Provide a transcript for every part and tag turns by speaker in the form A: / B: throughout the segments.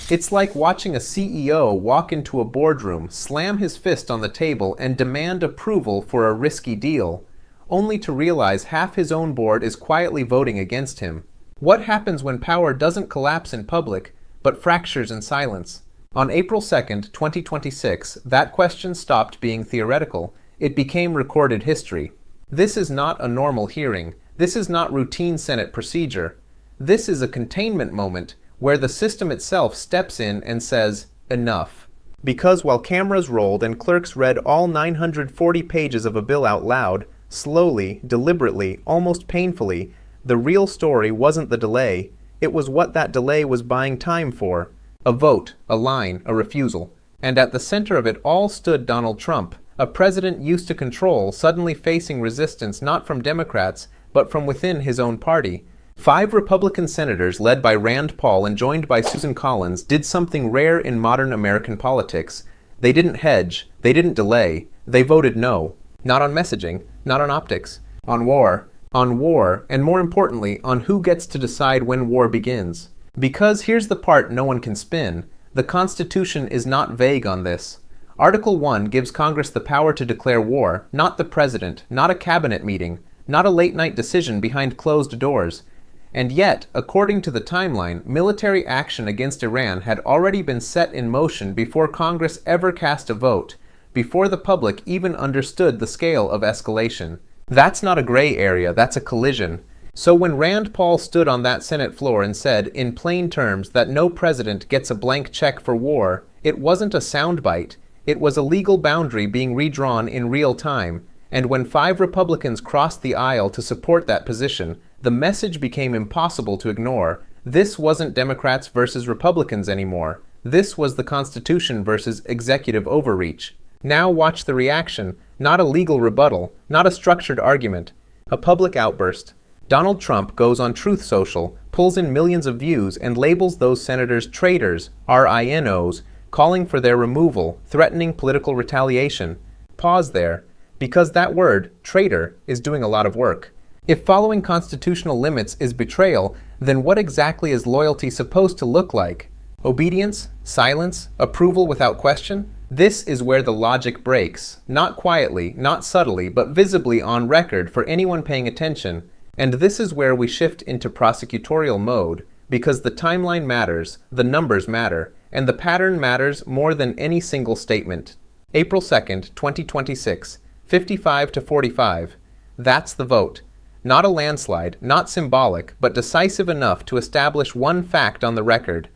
A: It's like watching a CEO walk into a boardroom, slam his fist on the table, and demand approval for a risky deal, only to realize half his own board is quietly voting against him. What happens when power doesn't collapse in public, but fractures in silence? On April 2nd, 2026, that question stopped being theoretical. It became recorded history. This is not a normal hearing. This is not routine Senate procedure. This is a containment moment where the system itself steps in and says, enough. Because while cameras rolled and clerks read all 940 pages of a bill out loud, slowly, deliberately, almost painfully, the real story wasn't the delay. It was what that delay was buying time for. A vote, a line, a refusal. And at the center of it all stood Donald Trump, a president used to control, suddenly facing resistance not from Democrats, but from within his own party. 5 Republican senators led by Rand Paul and joined by Susan Collins did something rare in modern American politics. They didn't hedge, they didn't delay, they voted no. Not on messaging, not on optics, on war, and more importantly, on who gets to decide when war begins. Because here's the part no one can spin. The Constitution is not vague on this. Article 1 gives Congress the power to declare war, not the president, not a cabinet meeting, not a late-night decision behind closed doors. And yet, according to the timeline, military action against Iran had already been set in motion before Congress ever cast a vote, before the public even understood the scale of escalation. That's not a gray area, that's a collision. So when Rand Paul stood on that Senate floor and said, in plain terms, that no president gets a blank check for war, it wasn't a soundbite. It was a legal boundary being redrawn in real time. And when 5 Republicans crossed the aisle to support that position, the message became impossible to ignore. This wasn't Democrats versus Republicans anymore. This was the Constitution versus executive overreach. Now watch the reaction. Not a legal rebuttal, not a structured argument. A public outburst. Donald Trump goes on Truth Social, pulls in millions of views, and labels those senators traitors, RINOs, calling for their removal, threatening political retaliation. Pause there, because that word, traitor, is doing a lot of work. If following constitutional limits is betrayal, then what exactly is loyalty supposed to look like? Obedience? Silence? Approval without question? This is where the logic breaks, not quietly, not subtly, but visibly on record for anyone paying attention. And this is where we shift into prosecutorial mode, because the timeline matters, the numbers matter, and the pattern matters more than any single statement. April 2nd, 2026, 55 to 45. That's the vote. Not a landslide, not symbolic, but decisive enough to establish one fact on the record.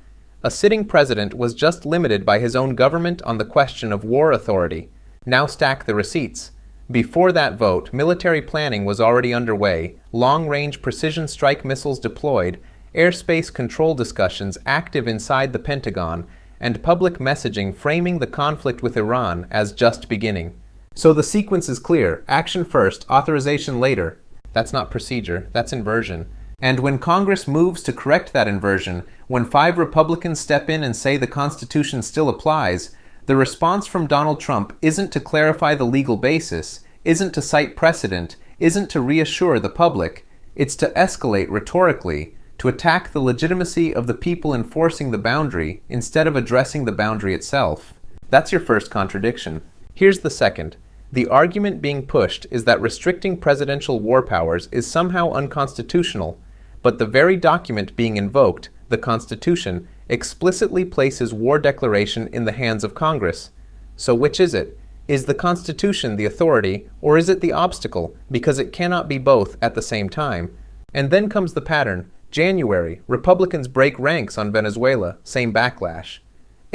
A: A sitting president was just limited by his own government on the question of war authority. Now stack the receipts. Before that vote, military planning was already underway, long-range precision strike missiles deployed, airspace control discussions active inside the Pentagon, and public messaging framing the conflict with Iran as just beginning. So the sequence is clear: action first, authorization later. That's not procedure, that's inversion. And when Congress moves to correct that inversion, when 5 Republicans step in and say the Constitution still applies, the response from Donald Trump isn't to clarify the legal basis, isn't to cite precedent, isn't to reassure the public. It's to escalate rhetorically, to attack the legitimacy of the people enforcing the boundary instead of addressing the boundary itself. That's your first contradiction. Here's the second. The argument being pushed is that restricting presidential war powers is somehow unconstitutional, but the very document being invoked, the Constitution, explicitly places war declaration in the hands of Congress. So which is it? Is the Constitution the authority, or is it the obstacle, because it cannot be both at the same time? And then comes the pattern. January, Republicans break ranks on Venezuela, same backlash.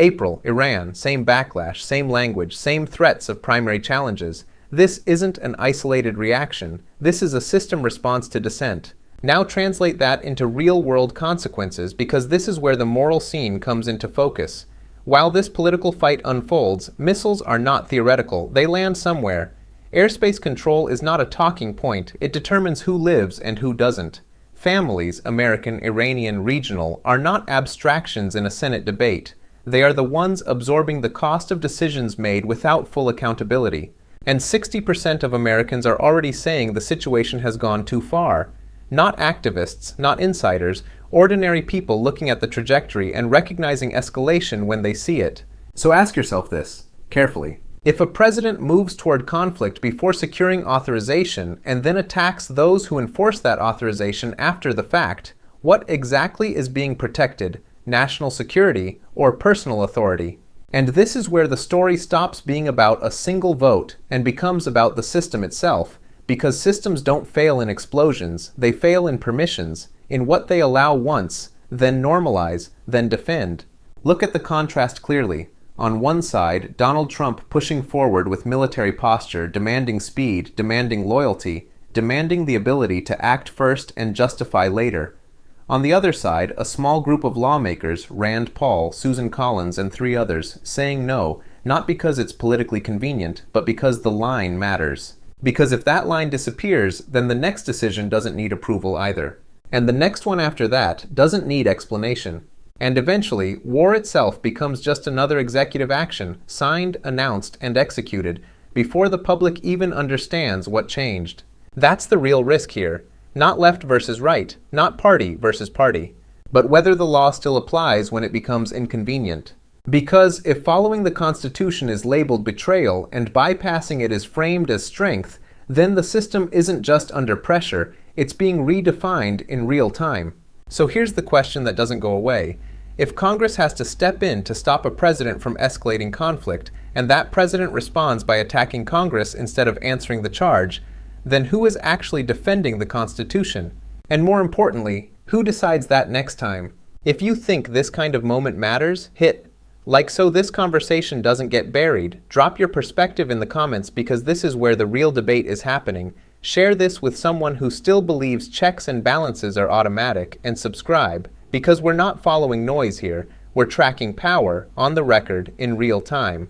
A: April, Iran, same backlash, same language, same threats of primary challenges. This isn't an isolated reaction. This is a system response to dissent. Now translate that into real-world consequences, because this is where the moral scene comes into focus. While this political fight unfolds, missiles are not theoretical. They land somewhere. Airspace control is not a talking point. It determines who lives and who doesn't. Families, American, Iranian, regional, are not abstractions in a Senate debate. They are the ones absorbing the cost of decisions made without full accountability. And 60% of Americans are already saying the situation has gone too far. Not activists, not insiders, ordinary people looking at the trajectory and recognizing escalation when they see it. So ask yourself this, carefully. If a president moves toward conflict before securing authorization and then attacks those who enforce that authorization after the fact, what exactly is being protected, national security or personal authority? And this is where the story stops being about a single vote and becomes about the system itself, because systems don't fail in explosions, they fail in permissions, in what they allow once, then normalize, then defend. Look at the contrast clearly. On one side, Donald Trump pushing forward with military posture, demanding speed, demanding loyalty, demanding the ability to act first and justify later. On the other side, a small group of lawmakers, Rand Paul, Susan Collins, and 3 others, saying no, not because it's politically convenient, but because the line matters. Because if that line disappears, then the next decision doesn't need approval either. And the next one after that doesn't need explanation. And eventually, war itself becomes just another executive action, signed, announced, and executed, before the public even understands what changed. That's the real risk here. Not left versus right, not party versus party, but whether the law still applies when it becomes inconvenient. Because if following the Constitution is labeled betrayal and bypassing it is framed as strength, then the system isn't just under pressure, it's being redefined in real time. So here's the question that doesn't go away. If Congress has to step in to stop a president from escalating conflict, and that president responds by attacking Congress instead of answering the charge, then who is actually defending the Constitution? And more importantly, who decides that next time? If you think this kind of moment matters, hit like so this conversation doesn't get buried. Drop your perspective in the comments because this is where the real debate is happening. Share this with someone who still believes checks and balances are automatic, and subscribe, because we're not following noise here. We're tracking power on the record in real time.